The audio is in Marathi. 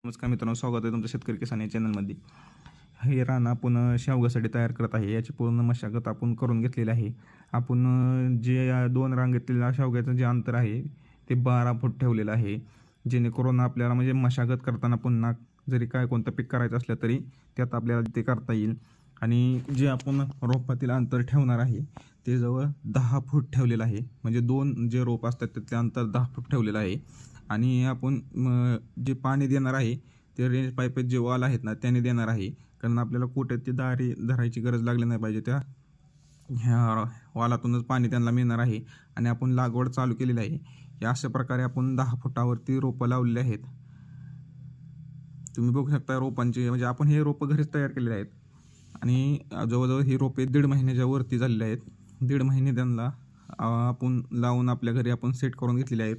नमस्कार मित्रांनो, स्वागत आहे तुमचं शेतकरी किसान या चॅनलमध्ये. हे रान आपण शेवगासाठी तयार करत आहे. याची पूर्ण मशागत आपण करून घेतलेली आहे. आपण जे दोन रांगेतील शेवग्याचं जे अंतर आहे ते 12 फूट ठेवलेलं आहे, जेणेकरून आपल्याला म्हणजे मशागत करताना पुन्हा जरी काय कोणतं पीक करायचं असलं तरी त्यात आपल्याला ते करता येईल. आणि जे आपण रोपातील अंतर ठेवणार आहे ते जवळ 10 फूट ठेवलेलं आहे. म्हणजे दोन जे रोप असतात त्यातले अंतर 10 फूट ठेवलेलं आहे. आणि आपण जे पाणी देणार आहे ते रेंज पाईप जे वॉल आहेत ना त्याने देणार आहे, कारण आपल्याला कुठे ते दारी धरायची गरज लागली नाही पाहिजे. त्या ह्या वॉलातूनच पाणी त्यांना मिळणार आहे. आणि आपण लागवड चालू केलेली आहे. या अशा प्रकारे आपण 10 फुटावरती रोपं लावलेली आहेत. तुम्ही बघू शकता रोपांचे, म्हणजे आपण हे रोपं घरीच तयार केलेले आहेत. आणि जवळजवळ ही रोपे 1.5 महिन्याच्या वरती झालेली आहेत. 1.5 महिने त्यांना आपण लावून आपल्या घरी आपण सेट करून घेतलेले आहेत.